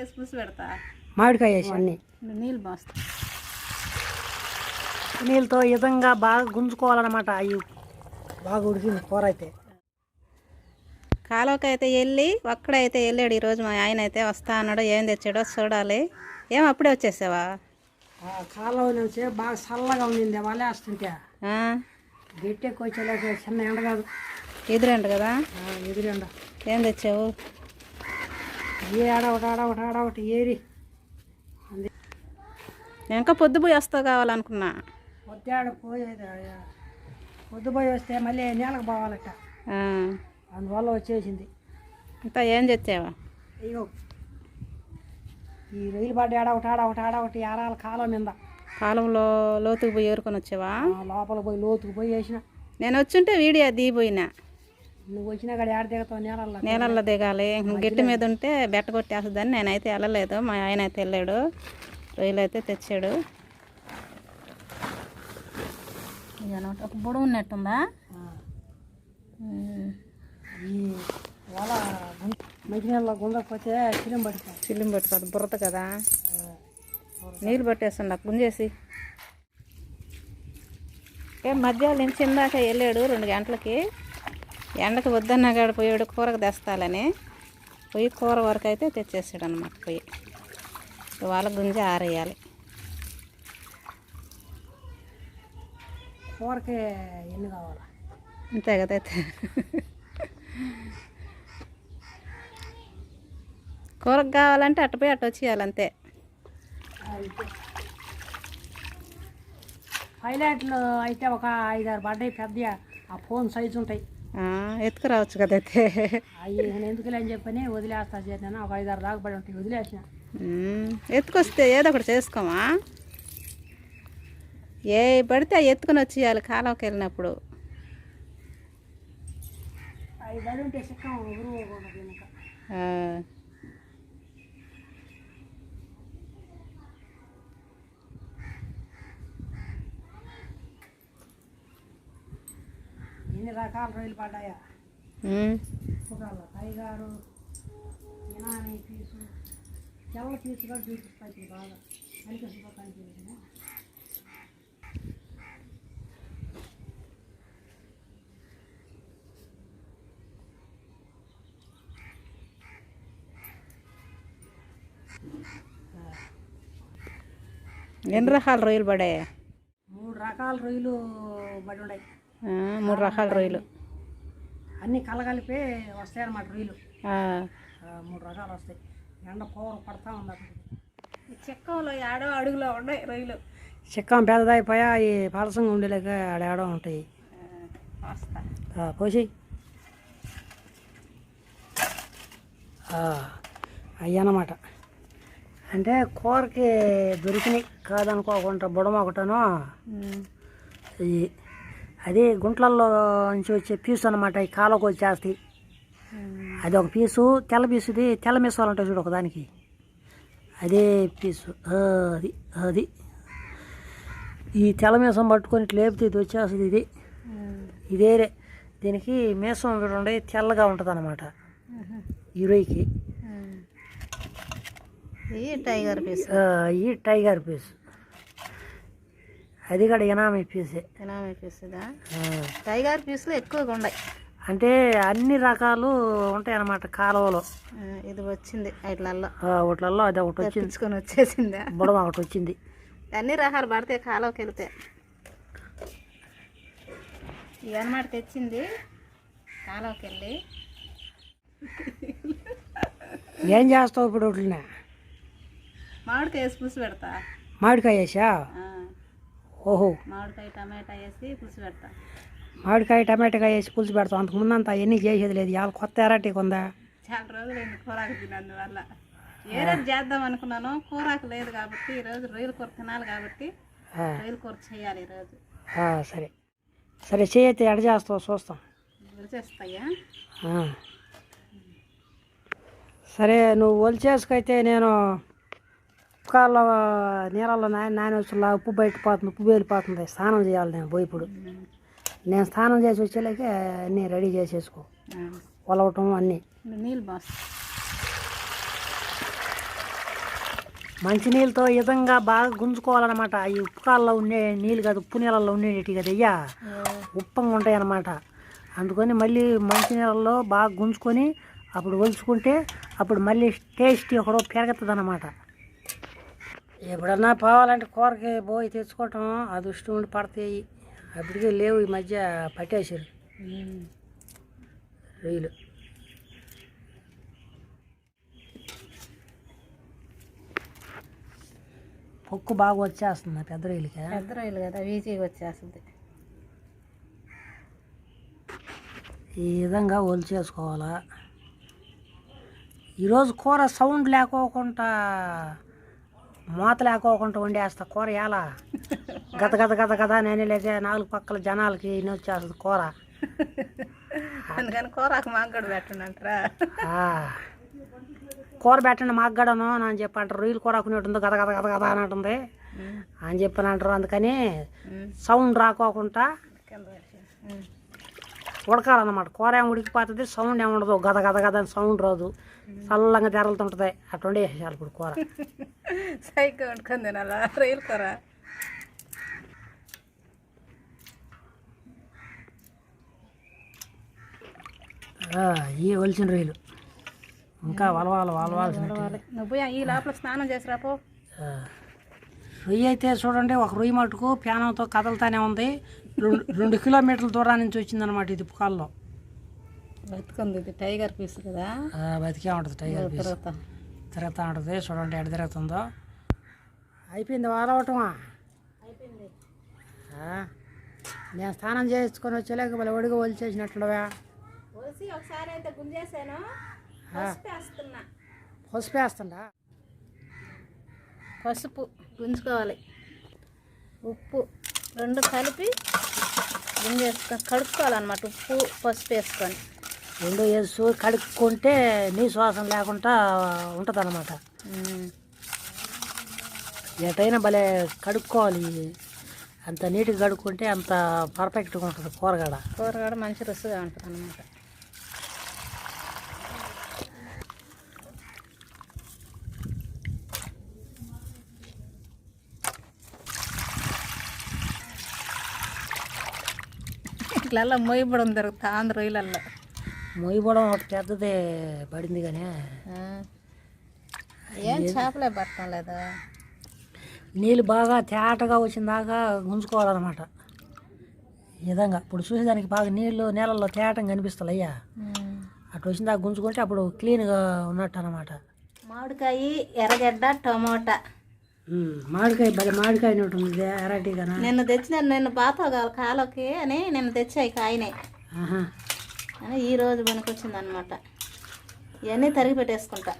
వేసి పులుసు పెడతా. మామిడికాయ వేసి అన్నీ నీళ్ళు పోస్తా. నీళ్ళతో ఈ విధంగా బాగా గుంజుకోవాలన్నమాట. అవి బాగా ఉడికింది కూర అయితే. కాలువకి అయితే వెళ్ళి ఒక్కడైతే వెళ్ళాడు ఈరోజు. మా ఆయన అయితే వస్తా అన్నాడు. ఏం తెచ్చాడో చూడాలి. ఏం అప్పుడే వచ్చేసావా? కాలువ నుంచి బాగా చల్లగా ఉండింది వలే వేస్తుంటే. గట్టి ఎక్కువ వచ్చేలాగా చిన్న ఎండ కాదు, ఎదురెండు కదా. ఎదురెండ. ఏం తెచ్చావు? ఏ ఆడొకటి ఏరి. ఇంకా పొద్దుపోయి వస్తావు కావాలనుకున్నా. పొద్దుపోయి వస్తే మళ్ళీ నేలకు పోవాలట, అందువల్ల వచ్చేసింది. ఇంత ఏం తెచ్చావా? అయ్యో ఈ రొయ్యలు పడ్డ ఆడొకటి ఆరాల కాలం మీద. కాలంలో లోతుకు పోయి ఏరుకొని వచ్చావా? లోపల పోయి లోతుకు పోయి వేసిన. నేను వచ్చుంటే వీడియో దిగిపోయినా. నువ్వు వచ్చినా కాడ ఆడ దిగుతావు, నీళ్ళల్లో దిగాలి. గిట్టి మీద ఉంటే బెట్ట కొట్టేస్తుందని నేనైతే వెళ్ళలేదు. మా ఆయన అయితే వెళ్ళాడు, రొయ్యలు అయితే తెచ్చాడు. ఒక బుడవ ఉన్నట్టుందా? ఈ వల మంచి నీళ్ళలో గుంజకపోతే చిల్లం పట్టుకోదు, బుర్రత కదా. నీళ్ళు పట్టేస్తుండ గుంజేసి. మధ్యాహ్నం నుంచి ఇందాక వెళ్ళాడు 2 గంటలకి. ఎండకు వద్దన్నా కాడ పోయాడు కూరకు తెస్తాలని. పోయి కూర వరకు అయితే తెచ్చేసాడు అనమాట. పోయి ఇవాళ గుంజి ఆరేయాలి. కూరకి ఎన్ని కావాలా? అంతే కదా. అయితే కూరకు కావాలంటే అటు పోయి అటు వచ్చేయాలి అంతే. హైలైట్లు అయితే ఒక 5-6 పడ్డాయి పెద్ద. ఆ ఫోన్ సైజు ఉంటాయి, ఎత్తుకురావచ్చు కదా. అయితే అవి ఎందుకులే అని చెప్పని వదిలేస్తా చేశాను. ఒక 5-6 దాకా పడి ఉంటాయి, వదిలేసిన. ఎత్తుకొస్తే ఏదో ఒకటి చేసుకోమా. ఏ పడితే అవి ఎత్తుకొని వచ్చేయాలి కాలువకి వెళ్ళినప్పుడు. అవి పడి ఉంటే చిక్కం ఎన్ని రకాల రొయ్యలు పడ్డాయా? టైగారు, ఇనాని పీసు, తెల్ల పీసు కూడా చూపిస్తాయి బాగా. అనిపిస్తుంది. ఎన్ని రకాల రొయ్యలు పడాయి? 3 రకాల రొయ్యలు పడి ఉన్నాయి. 3 రకాల రొయ్యలు అన్నీ కలగలిపి వస్తాయి అన్నమాట. రొయ్యలు 3 రకాలు వస్తాయి. ఎండ కూర పడతా ఉంది. చెక్కంలో ఏడో అడుగులో ఉన్నాయి రొయ్యలు. చిక్కం పెద్దదైపోయా ఈ పలసంగా ఉండేలాక ఆడేడో ఉంటాయి. పోసి అవి అన్నమాట. అంటే కూరకి దొరికినాయి కాదనుకోకుండా బుడమ ఒకటను. అది గుంట్లల్లో నుంచి వచ్చే పీసు అనమాట. ఈ కాలువకు వచ్చేస్తాయి. అది ఒక పీసు, తెల్ల పీసుది. తెల్ల మిసాలు ఉంటాయి చూడు ఒకదానికి, అదే పీసు. అది ఈ తెల్ల మీసం పట్టుకొని ఇట్లా లేపితే ఇది వచ్చేస్తుంది. ఇదేరే దీనికి మీసం ఉండే తెల్లగా ఉంటుంది అన్నమాట ఈ రొయ్యకి. Tiger piece. ఈ టైగర్ పీస్. అది కూడా ఎనామీ పీసే. ఎనామీ పీసుదా? టైగర్ పీసులు ఎక్కువగా ఉన్నాయి. అంటే అన్ని రకాలు ఉంటాయి అన్నమాట కాలువలో. ఇది వచ్చింది వాటిలలో. వాటిలలో అది ఒకటి వచ్చింది, వచ్చేసింది. బుడమ ఒకటి వచ్చింది. అన్ని రకాలు పడితే కాలువకి వెళ్తే ఇవన్నమాట తెచ్చింది కాలువకి వెళ్ళి. ఏం చేస్తావు ఇప్పుడు? వాటిని మామిడికాయ వేసి పులుసు పెడతా. మామిడికాయ వేసా? ఓహో, మామిడికాయ టమాటా వేసి పులుసు పెడతా. మామిడికాయ టమాటాకాయ వేసి పులుసు పెడతాం. అంతకుముందు అంతా అవన్నీ చేసేది లేదు. ఇవాళ కొత్త ఎరాటికి ఉందా? చాలా రోజులు కూరాకు తినందువల్ల ఏ రోజు చేద్దాం అనుకున్నాను. కూరాకు లేదు కాబట్టి ఈరోజు రొయ్యల కూర తినాలి కాబట్టి రొయ్యల కూర చేయాలి ఈరోజు. సరే సరే, చేయతే ఎడ చేస్తావు చూస్తాం. చేస్తాయా? సరే, నువ్వు ఒలిచేసుకైతే నేను ఉప్పు నీళ్ళలో నానొచ్చులా ఉప్పు బయటపోతుంది, ఉప్పు వెళ్ళిపోతుంది. స్నానం చేయాలి నేను పోయి. ఇప్పుడు నేను స్నానం చేసి వచ్చేలాగే అన్నీ రెడీ చేసేసుకో, ఒలవటం అన్నీ. నీళ్ళు బాస్ మంచినీళ్ళతో విధంగా బాగా గుంజుకోవాలన్నమాట. ఈ ఉప్పు కాళ్ళలో ఉండే నీళ్ళు కాదు, ఉప్పు నీళ్ళల్లో ఉండేటి కదా అయ్యా, ఉప్పంగా ఉంటాయి అన్నమాట. అందుకని మళ్ళీ మంచినీళ్ళల్లో బాగా గుంజుకొని అప్పుడు ఒలుచుకుంటే అప్పుడు మళ్ళీ టేస్ట్ ఒకడో పెరుగుతుంది అన్నమాట. ఎప్పుడన్నా పోవాలంటే కూరకి పోయి తెచ్చుకోవటం అది ఇష్టం ఉండి పడతాయి. అప్పటికే లేవు, ఈ మధ్య పట్టేసారు రొయ్యలు. పొక్కు బాగా వచ్చేస్తుంది పెద్ద రొయ్యలకి. పెద్ద రొయ్యలు కదా ఈజీగా వచ్చేస్తుంది. ఈ విధంగా ఒలిచేసుకోవాలా. ఈరోజు కూర సౌండ్ లేకోకుండా మూత లేకోకుండా వండేస్తా కూర. ఎలా గత గత గత గత నేను లేదా నాలుగు పక్కల జనాలకి వచ్చేస్తుంది కూర. అందుకని కూరకు మాగడు పెట్టండి అంటారా? కూర పెట్టండి మాగడను అని చెప్పి అంటారు. రొయ్యలు కూర ఉంటుంది గత గత గత గత అని అంటుంది అని చెప్పని అంటారు. అందుకని సౌండ్ రాకోకుండా ఉడకాలన్నమాట. కూర ఏమి ఉడికిపోతుంది, సౌండ్ ఏమి ఉండదు, గద గద గద అని సౌండ్ రాదు, చల్లంగా తెరలుతుంటుంది. అటు వేసేయాలి ఇప్పుడు కూర. సైకి వండుకొని తినాలా రొయ్యల కూర? ఈ ఒలిచిన రొయ్యలు ఇంకా వలవాల్సిన నువ్వు ఈ లోపల స్నానం చేసిరాపో. రొయ్య అయితే చూడండి, ఒక రొయ్య మటుకు ప్యానంతో కదలుతానే ఉంది. 2 కిలోమీటర్ల దూరం నుంచి వచ్చిందనమాట ఇది పుకాల్లో. బతుకుంది, ఇది టైగర్ పీస్ కదా, బతికే ఉంటుంది. టైగర్ పీస్ తిరుగుతూ ఉంటుంది. చూడండి ఎడ తిరుగుతుందో. అయిపోయింది వాలవటమా? అయిపోయింది. నేను స్నానం చేసుకొని వచ్చేలేక మళ్ళీ ఒడిగా ఒలిచేసినట్లువా? ఒలిసి ఒకసారి అయితే గుంజేసాను. పసుపు వేస్తుందా? పసుపు గుంజుకోవాలి, ఉప్పు 2 కలిపి గుంజేసుకొని కడుక్కోవాలన్నమాట. ఉప్పు పసుపు వేసుకొని 2 వేసి కడుక్కుంటే నీ శ్వాసం లేకుండా ఉంటుంది అన్నమాట. ఎటైనా భలే కడుక్కోవాలి. అంత నీట్గా కడుక్కుంటే అంత పర్ఫెక్ట్గా ఉంటుంది కూరగాడ మంచి రుచిగా ఉంటుంది అన్నమాట. ఇట్లా మొయ్యబడం దొరుకుతా ఆంధ్ర రొయ్యలల్లో. మొయ్యబడం ఒకటి పెద్దదే పడింది కానీ ఏం చేపలే పట్టడం లేదా. నీళ్ళు బాగా తేటగా వచ్చిందాకా గుంజుకోవాలన్నమాట. ఈ విధంగా ఇప్పుడు చూసేదానికి బాగా నీళ్ళల్లో తేటంగా కనిపిస్తుంది అయ్యా. అటు వచ్చిందాకా గుంజుకుంటే అప్పుడు క్లీన్గా ఉన్నట్టు అన్నమాట. మామిడికాయ, ఎర్రగడ్డ, టమోటా. మామిడికాయ భలే మామిడికాయ ఉంటుంది ఎర్రటిగా. నిన్న బాతో కాలోకి అని నిన్న తెచ్చాయి కాయనే అని ఈరోజు పనికొచ్చింది అనమాట. ఇవన్నీ తరిగి పెట్టేసుకుంటా.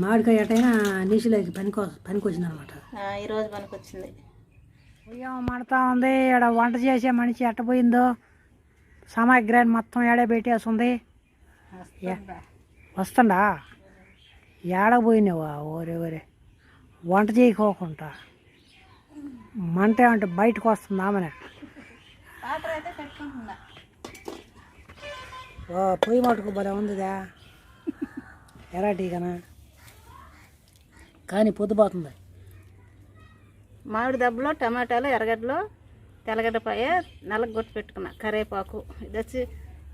మామిడికాయ ఎటైనా నీచులోకి పనికొచ్చింది అనమాట. ఈరోజు పనికొచ్చింది. ఉయ్యం మండుతా ఉంది. ఇక్కడ వంట చేసే మనిషి ఎట్టపోయిందో సామాగ్రి మొత్తం ఏడే పెట్టేస్తుంది. వస్తుందా? ఏడపోయినావా? ఓరే వంట చేయకోకుండా మంట ఏమంటే బయటకు వస్తుంది ఆమె. పొయ్యి మటుకు భలే ఉందిదా ఎరాటీగానా, కానీ పొద్దుపోతుంది. మామిడి దెబ్బలో టమాటాలు, ఎర్రగడ్డలు, తెల్లగడ్డపాయ నల్లగొట్టు పెట్టుకున్నా, కరివేపాకు, ఇది వచ్చి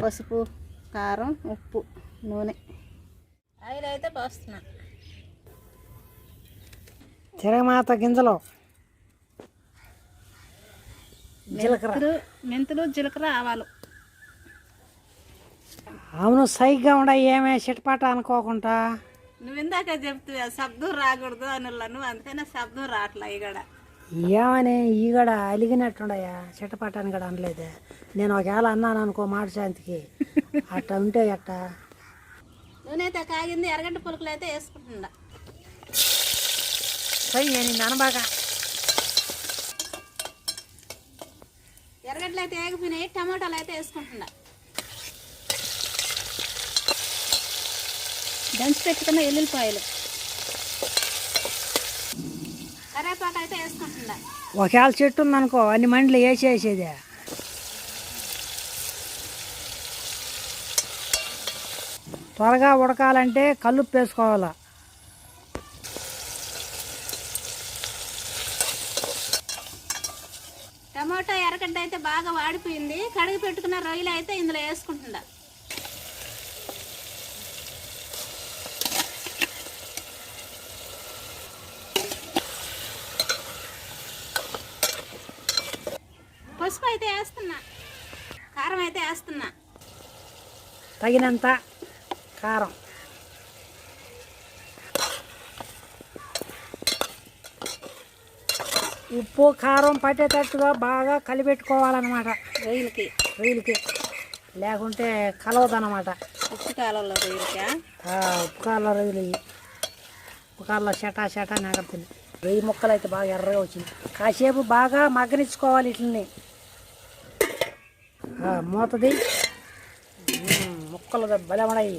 పసుపు, కారం, ఉప్పు, నూనె, ఆయిల్ అయితే పోస్తున్నా. తిరగమాత గింజలు, మెంతులు, జీలకర్ర, ఆవాలు. అవును సైగ్గా ఉండ ఏమే చిటపాట అనుకోకుండా. నువ్వు ఇందాక చెప్తే శబ్దం రాకూడదు అని నువ్వు, అందుకనే శబ్దం రావట్లే. ఈగడ ఏమని ఈగడ అలిగినట్టుండయా, చిటపాటాన్ని కూడా అనలేదే. నేను ఒకవేళ అన్నాను అనుకో మాట శాంతికి అట్ట ఉంటే అట్ట. నూనె అయితే కాగింది, ఎర్రగడ్డ పులుకులు అయితే వేసుకుంటుండా. నేను అనబాగా ఎర్రగడ్డలు అయితే వేగిపోయినాయి, టమాటాలు అయితే వేసుకుంటుండా. దంచి పెట్టుకున్న ఎల్లుల్లిపాయలు, కరివేపాకు అయితే వేసుకుంటుండా. ఒకవేళ చెట్టు ఉందనుకో అన్ని మండలు వేసేసేదే. త్వరగా ఉడకాలంటే కల్లుప్పు వేసుకోవాలా. టమోటా ఎర్రగడ్డ అయితే బాగా వాడిపోయింది. కడిగి పెట్టుకున్న రొయ్యలు అయితే ఇందులో వేసుకుంటుందా. పసుపు అయితే వేస్తున్నా, కారం అయితే వేస్తున్నా, తగినంత కారం, ఉప్పు కారం పట్టేటట్టుగా బాగా కలిపెట్టుకోవాలన్నమాట రొయ్యలకి, లేకుంటే కలవదన్నమాట. ఉప్పు కాలంలో రొయ్యలకా? ఉప్పు కాళ్ళ రొయ్యలు, ఉప్పు కాళ్ళ షటా నాగడుతుంది. రొయ్యి ముక్కలు అయితే బాగా ఎర్రగా వచ్చింది. కాసేపు బాగా మగ్గనిచ్చుకోవాలి ఇట్లని. మూతది ముక్కలు బలమడయి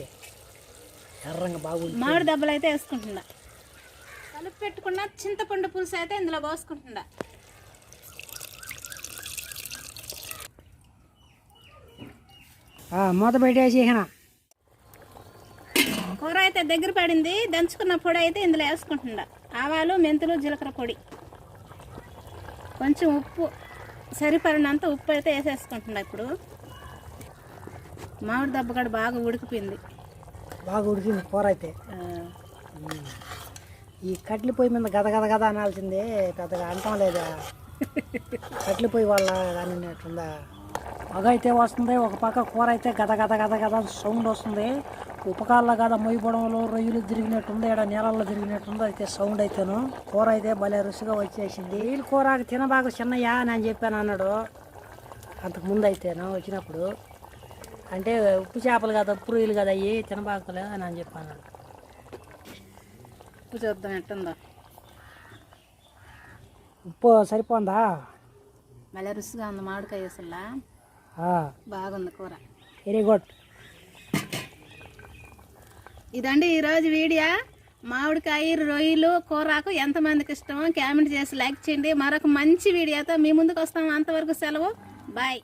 ఎర్రంగా బాగుంది. మామిడి దెబ్బలు అయితే వేసుకుంటుందా. కలిపి పెట్టుకున్న చింతపండు పులుసు అయితే ఇందులో పోసుకుంటుందా. మూత పెట్టేసి కూర అయితే దగ్గర పడింది. దంచుకున్న పొడి అయితే ఇందులో వేసుకుంటుందా. ఆవాలు, మెంతులు, జీలకర్ర పొడి, కొంచెం ఉప్పు, సరిపడినంత ఉప్పు అయితే వేసేసుకుంటుందా. ఇప్పుడు మామిడి దెబ్బ కూడా బాగా ఉడికిపోయింది. బాగా ఉడికింది కూర అయితే. ఈ కట్లి పొయ్యి మీద గద గద గద అనాల్సిందే, పెద్దగా అంటం లేదా. కట్లి పొయ్యి వాళ్ళ అన్నట్టుందా. పొగ అయితే వస్తుంది, ఒక పక్క కూర అయితే గద గద గద గద సౌండ్ వస్తుంది. ఉపకాళ్ళ గద మొయ్యపడంలో రొయ్యలు తిరిగినట్టుంది, ఇక్కడ నీళ్ళల్లో తిరిగినట్టుంది అయితే సౌండ్ అయితేను. కూర అయితే భలే రుచిగా వచ్చేసింది. రొయ్యల కూరకు తినబాకు చిన్నయ్యా అని అని చెప్పాను అన్నాడు అంతకు ముందు అయితేను వచ్చినప్పుడు. అంటే ఉప్పు చేపలు కదా, ఉప్పు రొయ్యలు కదా అయ్యి తినబాకులే అని చెప్పాను. ఉప్పు చూద్దాం ఎట్టుందో. ఉప్పు సరిపోందా? భలే రుచిగా ఉంది మామిడికాయ అసలు, బాగుంది కూర. Very good. ఇదండి ఈరోజు వీడియో. మామిడికాయ రొయ్యలు కూరకు ఎంతమందికి ఇష్టమో కామెంట్ చేసి లైక్ చేయండి. మరొక మంచి వీడియోతో మీ ముందుకు వస్తాము. అంతవరకు సెలవు, బాయ్.